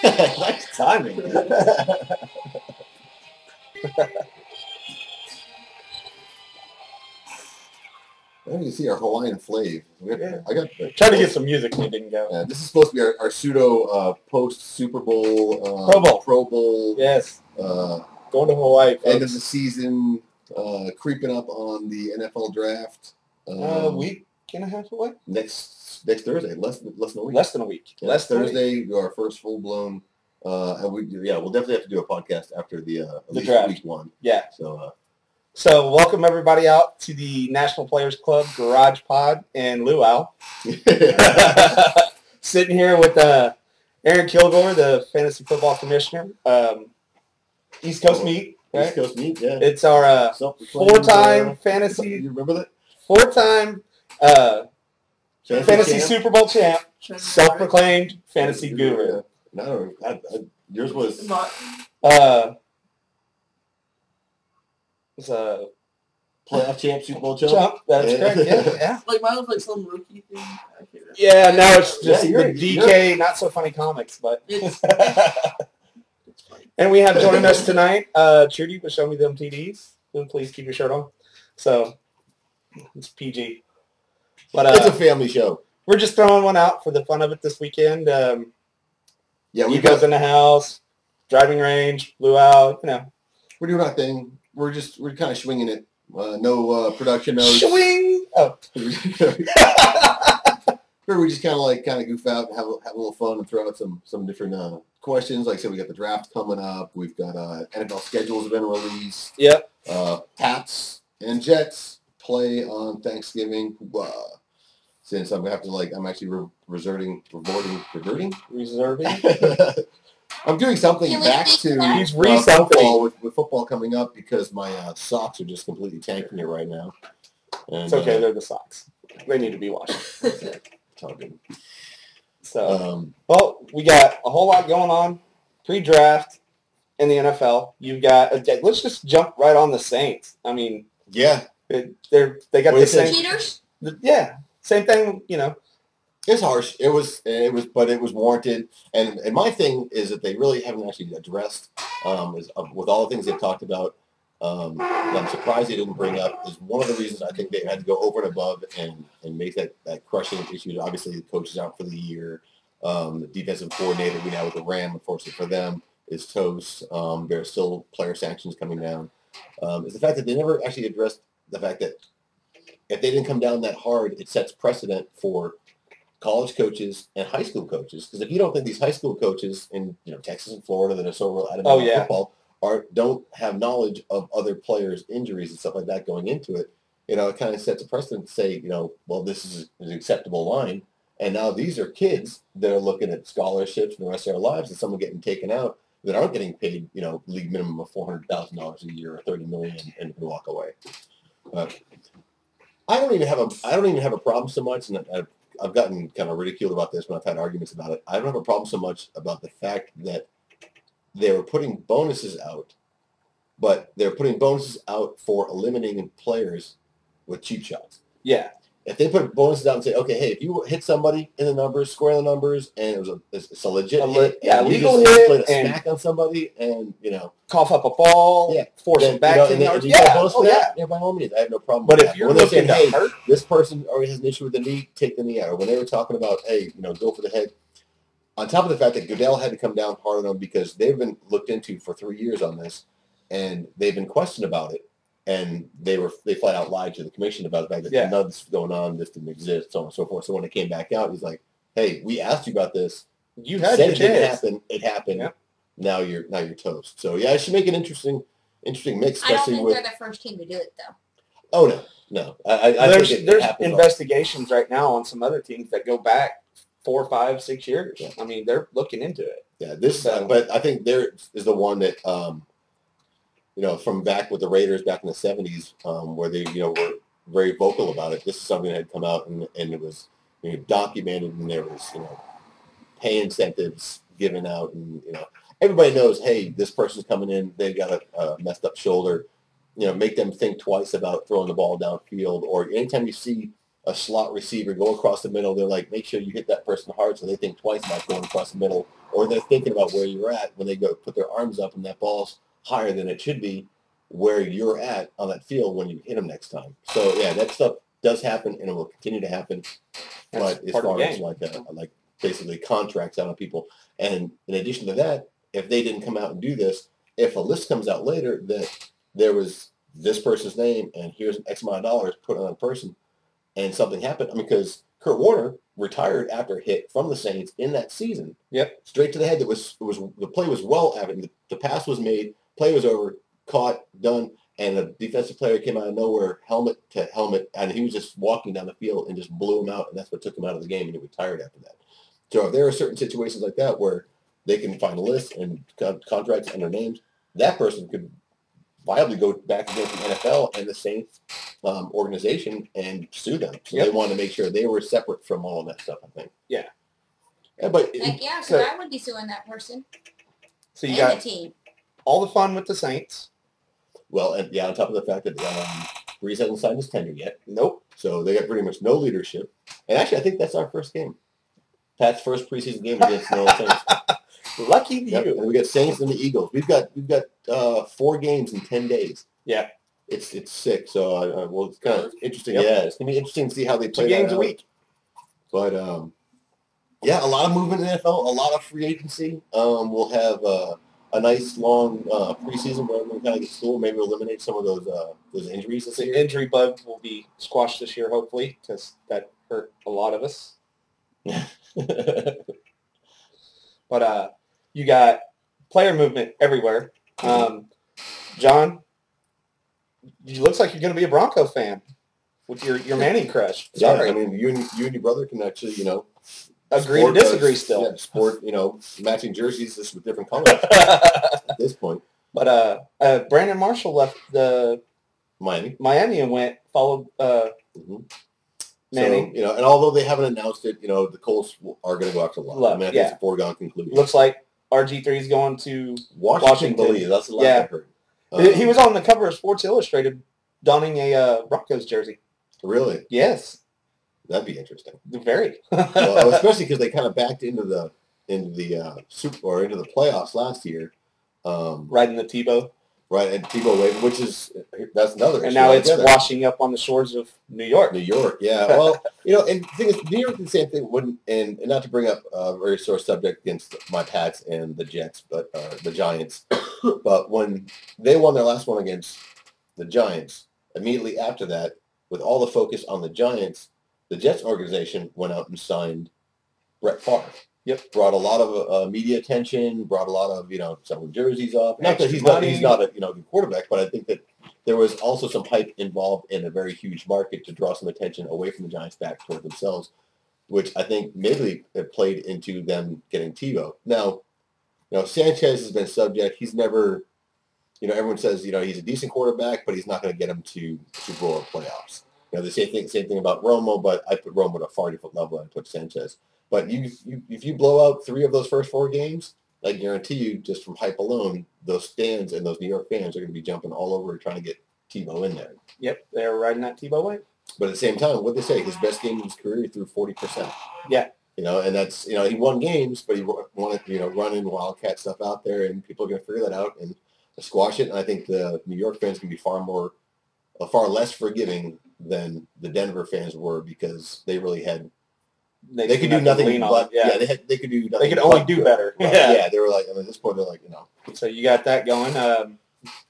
Nice timing. You can see our Hawaiian Flav. I got trying to get some music. We didn't go. This is supposed to be our pseudo post Super Bowl Pro Bowl. Yes. Going to Hawaii. Folks. End of the season. Creeping up on the NFL draft. Week and a half away. Next Thursday. Less than a week. Less than a week. Yeah, Thursday. Our first full blown. And we'll definitely have to do a podcast after the draft. Week 1. Yeah. So welcome everybody out to the National Players Club Garage Pod and Luau. Sitting here with Aaron Kilgore, the fantasy football commissioner. East Coast Meet. Right? East Coast Meet, yeah. It's our 4-time fantasy. You remember that? 4-time fantasy champ? Super Bowl champ. Self-proclaimed fantasy guru. No, yours was. It's a playoff champ, Super Bowl champ. That's correct. Yeah. Like mine was like some rookie thing. Yeah, no, it's just the DK, not so funny comics, but. It's And we have joining us tonight, Trudy will show me them TDs. Then please keep your shirt on. So it's PG. But it's a family show. We're just throwing one out for the fun of it this weekend. We goes in the house, driving range, blew out. We're doing our thing. We're kind of swinging it. No production notes. Swing. Oh. We just kind of goof out, and have a little fun, and throw out some different questions. Like I said, we got the draft coming up. We've got NFL schedules have been released. Yep. Pats and Jets play on Thanksgiving. Since I'm gonna have to I'm actually reserving. I'm doing something back to football with football coming up because my socks are just completely tanking it right now. And, it's okay, they're the socks. They need to be washed. So, we got a whole lot going on pre-draft in the NFL. You've got let's just jump right on the Saints. I mean, yeah, they got the same cheaters. Yeah, same thing. It's harsh. It was, but it was warranted. And my thing is that they really haven't actually addressed with all the things they've talked about. That I'm surprised they didn't bring up is one of the reasons I think they had to go over and above and make that crushing issue. Obviously, the coach is out for the year. The defensive coordinator we now with the Ram, unfortunately for them, is toast. There are still player sanctions coming down. Is the fact that they never actually addressed the fact that if they didn't come down that hard, it sets precedent for college coaches and high school coaches. Because if you don't think these high school coaches in Texas and Florida that are so real adamant about football don't have knowledge of other players' injuries and stuff like that going into it, it kind of sets a precedent to say, well, this is an acceptable line. And now these are kids that are looking at scholarships for the rest of their lives and someone getting taken out that aren't getting paid, league minimum of $400,000 a year or $30 million and can walk away. I don't even have a problem so much, and I've gotten kind of ridiculed about this when I've had arguments about it. I don't have a problem so much about the fact that they were putting bonuses out, but they're putting bonuses out for eliminating players with cheap shots. Yeah. If they put bonuses out and say, okay, hey, if you hit somebody in the numbers, square the numbers, and it's a legit hit, legal hit, hit, played a smack on somebody, and cough up a ball, force them back to the yards. Yeah, by all means, I have no problem. But with if you're looking to hurt, this person already has an issue with the knee, take the knee out. Or when they were talking about, hey, go for the head. On top of the fact that Goodell had to come down hard on them because they've been looked into for 3 years on this, and they've been questioned about it, and they flat out lied to the commission about the fact that none of this was going on, this didn't exist, so on and so forth. So when it came back out, he's like, "Hey, we asked you about this. You had said it didn't happen. It happened. Yep. Now you're toast." So it should make an interesting mix. I don't think they're the first team to do it though. Oh no. There's investigations right now on some other teams that go back 4, 5, 6 years. Yeah. I mean, they're looking into it. Yeah, but I think there is the one that, from back with the Raiders back in the 70s, where they, were very vocal about it. This is something that had come out and it was documented, and there was, pay incentives given out, and, everybody knows, hey, this person's coming in, they've got a messed up shoulder, make them think twice about throwing the ball downfield. Or anytime you see a slot receiver go across the middle, they're like, make sure you hit that person hard, so they think twice about going across the middle, or they're thinking about where you're at when they go put their arms up and that ball's higher than it should be where you're at on that field when you hit them next time. So yeah, that stuff does happen and it will continue to happen. That's But as part of far the as game. like basically contracts out on people, and in addition to that, if they didn't come out and do this, if a list comes out later that there was this person's name and here's an X amount of dollars put on a person, and something happened, I mean, because Kurt Warner retired after a hit from the Saints in that season. Yep. Straight to the head. The play was well after the pass was made, play was over, caught, done, and a defensive player came out of nowhere, helmet to helmet, and he was just walking down the field and just blew him out, and that's what took him out of the game, and he retired after that. So if there are certain situations like that where they can find a list and contracts under names, that person could viably go back against the NFL and the Saints organization and sue them. So they wanted to make sure they were separate from all of that stuff, I think. Yeah. But heck yeah, because I would be suing that person. So you and got the team. all the fun with the Saints. Well, and yeah, on top of the fact that Breeze hasn't signed his tenure yet. Nope. So they got pretty much no leadership. And actually, I think that's our first game. Pat's first preseason game against the Saints. Lucky you. Yep. And we got Saints and the Eagles. We've got 4 games in 10 days. Yeah. It's sick. So well, it's kind of interesting. Yep. Yeah, it's gonna be interesting to see how they play 2 games that a week. But yeah, a lot of movement in the NFL, a lot of free agency. We'll have a nice long preseason where we kind of get school. Maybe eliminate some of those injuries this year. The injury bug will be squashed this year, hopefully, because that hurt a lot of us. But you got player movement everywhere. John, it looks like you're going to be a Bronco fan with your Manning crush. Sorry. Yeah, I mean, you and your brother can actually, agree to disagree still. Yeah, sport, matching jerseys just with different colors at this point. But Brandon Marshall left the Miami and followed Manning. So, and although they haven't announced it, the Colts are going to go after Love. I mean, I think it's a foregone conclusion. Looks like RG3 is going to Washington. Believe. That's the last I heard. He was on the cover of Sports Illustrated donning a Broncos jersey. Really? Yes. That'd be interesting. Very. Well, especially because they kind of backed into the Super or into the playoffs last year. Right in the Tebow. Right, and Tebow wave, that's another issue. And now it's washing up on the shores of New York. New York, yeah. Well, and the thing is, New York did the same thing. And not to bring up a very sore subject against my Pats and the Jets, but the Giants. But when they won their last one against the Giants, immediately after that, with all the focus on the Giants, the Jets organization went out and signed Brett Favre. Yep. Brought a lot of media attention, brought a lot of, selling jerseys off. Not that he's not a good quarterback, but I think that there was also some hype involved in a very huge market to draw some attention away from the Giants back toward themselves, which I think maybe it played into them getting Tebow. Now, Sanchez has been subject. He's never, everyone says, he's a decent quarterback, but he's not going to get him to Super Bowl or playoffs. The same thing about Romo, but I put Romo at a far different level than I put Sanchez. But if you blow out 3 of those first 4 games, I guarantee you, just from hype alone, those stands and those New York fans are going to be jumping all over trying to get Tebow in there. Yep, they're riding that Tebow wave. But at the same time, what they say, his best game in his career, he threw 40%. Yeah. And that's, he won games, but he wanted, running Wildcat stuff out there, and people are going to figure that out and squash it. And I think the New York fans can be far less forgiving than the Denver fans were, because they really had. They could do nothing but they could do nothing. They could only do better. Right. Yeah, they were like, at this point, they're like, So you got that going.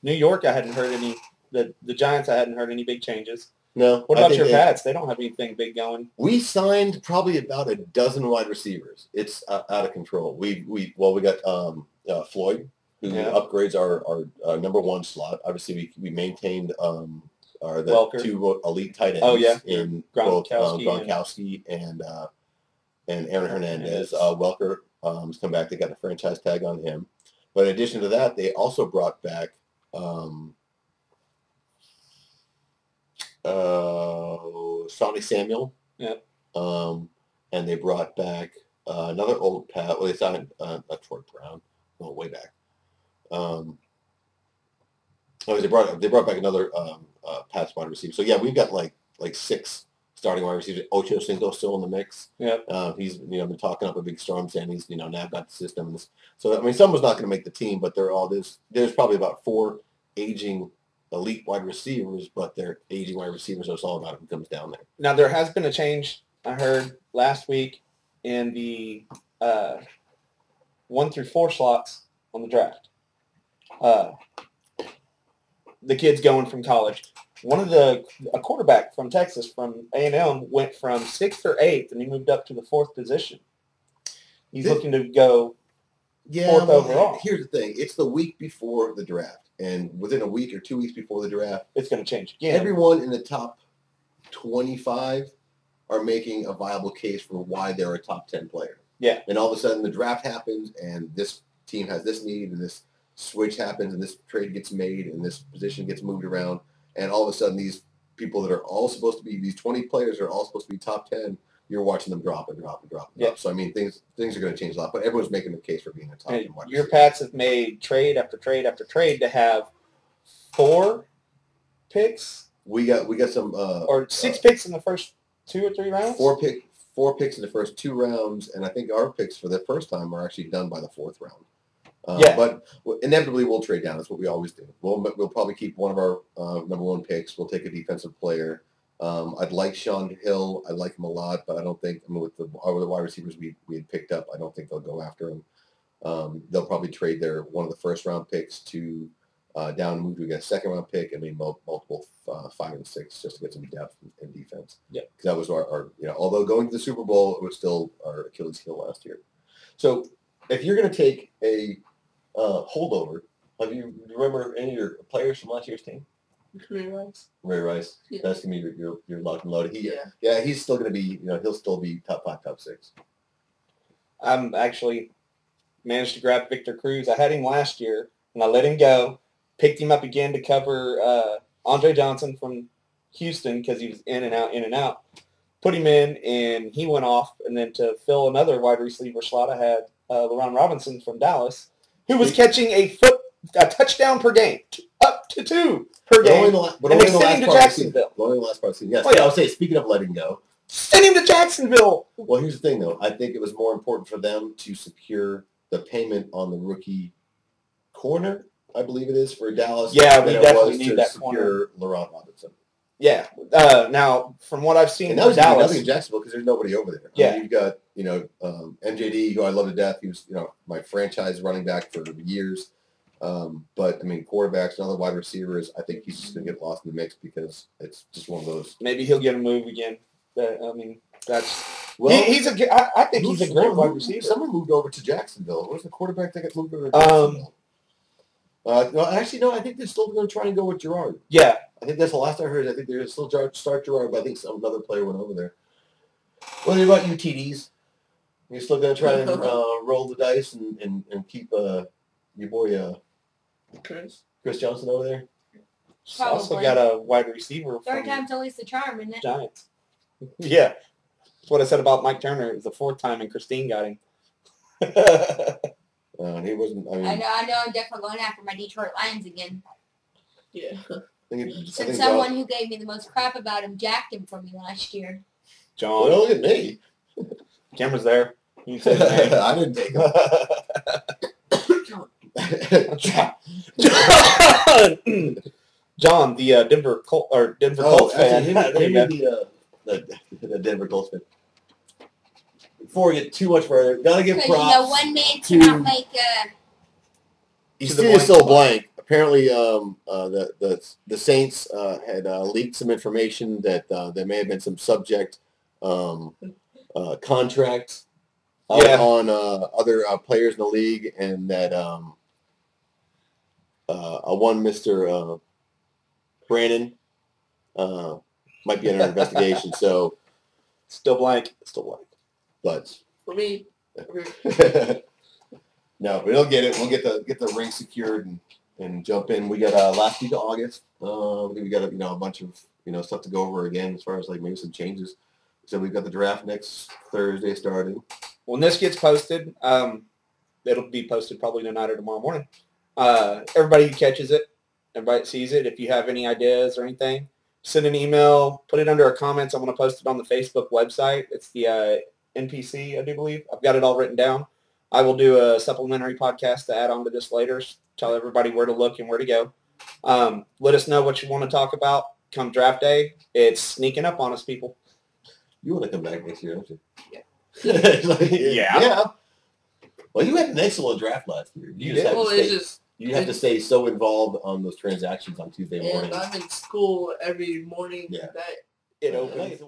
New York, I hadn't heard any. The Giants, I hadn't heard any big changes. No. What about your Pats? They don't have anything big going. We signed probably about a dozen wide receivers. It's out of control. We got Floyd, who upgrades our number 1 slot. Obviously, we maintained the 2 elite tight ends in Gronkowski and Aaron Hernandez. Welker has come back. They got a franchise tag on him. But in addition to that, they also brought back Sonny Samuel. Yep. And they brought back another old Pat. Well, they signed Troy Brown. Oh, way back. They brought back another Pat's wide receiver. So yeah, we've got like 6 starting wide receiver. Ocho Cinco's still in the mix. Yeah. He's been talking up a big storm, saying he's now got the system. So I mean, someone's not going to make the team, but they're all there's probably about 4 aging elite wide receivers, but they're aging wide receivers, so it's all about who comes down there. Now there has been a change. I heard last week in the 1 through 4 slots on the draft. The kids going from college. A quarterback from Texas, from A&M, went from 6th or 8th, and he moved up to the 4th position. He's looking to go 4th overall. Here's the thing. It's the week before the draft, and within a week or 2 weeks before the draft, it's going to change again. Everyone in the top 25 are making a viable case for why they're a top 10 player. Yeah. And all of a sudden, the draft happens, and this team has this need, and this switch happens, and this trade gets made, and this position gets moved around. And all of a sudden, these people that are all supposed to be, these 20 players are all supposed to be top 10, you're watching them drop and drop and drop and drop. So, I mean, things are going to change a lot. But everyone's making a case for being a top 10 wide receiver. Your Pats have made trade after trade after trade to have 4 picks. We got some... or 6 picks in the first 2 or 3 rounds? 4 picks in the first 2 rounds. And I think our picks for the first time are actually done by the 4th round. But inevitably we'll trade down. That's what we always do. We'll probably keep one of our number 1 picks. We'll take a defensive player. I'd like Sean Hill. I like him a lot, but I don't think with the wide receivers we had picked up, I don't think they'll go after him. They'll probably trade one of the first round picks to down and move to get a second round pick and maybe multiple 5 and 6 just to get some depth in defense. Yeah, because that was our although going to the Super Bowl, it was still our Achilles heel last year. So if you're going to take a holdover, do you remember any of your players from last year's team? Ray Rice. Ray Rice. Yeah. That's going to be your locked and loaded. He's still going to be, he'll still be top 5, top 6. I'm actually managed to grab Victor Cruz. I had him last year, and I let him go. Picked him up again to cover Andre Johnson from Houston because he was in and out. Put him in, and he went off. And then to fill another wide receiver slot, I had LaRon Robinson from Dallas, who was catching a touchdown per game, up to 2 per game. But only the last part of the season. Only the last part of the season. Yes. I would say, speaking of letting go. Send him to Jacksonville. Well, here's the thing, though. I think it was more important for them to secure the payment on the rookie corner, I believe it is, for Dallas. Yeah, we definitely need that corner. LaRon Robinson. Yeah. Now, from what I've seen, and that was nothing in Jacksonville because there's nobody over there. Yeah. I mean, you've got MJD, who I love to death. He was my franchise running back for years. But I mean, quarterbacks and other wide receivers, I think he's just going to get lost in the mix because it's just one of those. Maybe he'll get a move again. That's he's a. I think he's a great wide receiver. Someone moved over to Jacksonville. What was the quarterback that got moved over to Jacksonville? No, I think they're still going to try and go with Gerard. Yeah. I think that's the last I heard. I think they're still start Gerard, but I think another player went over there. What about you, TDs? You're still going to try and roll the dice and keep your boy Chris Johnson over there? Probably. Also got a wide receiver. Third time's always the charm, isn't it? Giants. Yeah. That's what I said about Mike Turner. It was the 4th time, and Christine got him. And he wasn't. I know. I'm definitely going after my Detroit Lions again. Yeah. Since someone who gave me the most crap about him jacked him from me last year. John. Well, look at me. Camera's there. You can say the name. I didn't take him. John, the Denver Colts fan. The Denver Colts fan. Before we get too much further, gotta give props. One man cannot make a. He's still blank. Apparently, the Saints had leaked some information that there may have been some subject contracts on other players in the league, and that one Mr. Brandon might be under investigation. So still blank. But for me. No, but we'll get it. We'll get the ring secured and jump in. We got last week of August. We got a bunch of stuff to go over again as far as like maybe some changes. So we've got the draft next Thursday starting. When this gets posted, it'll be posted probably tonight or tomorrow morning. Everybody catches it. Everybody sees it. If you have any ideas or anything, send an email, put it under our comments. I'm going to post it on the Facebook website. It's the NPC, I do believe. I've got it all written down. I will do a supplementary podcast to add on to this later. Tell everybody where to look and where to go. Let us know what you want to talk about come draft day. It's sneaking up on us, people. You want to come back next year, don't you? Yeah. Yeah. Well, you had an excellent draft last year. You have to stay so involved on those transactions on Tuesday morning. And I'm in school every morning. Yeah. That It opens.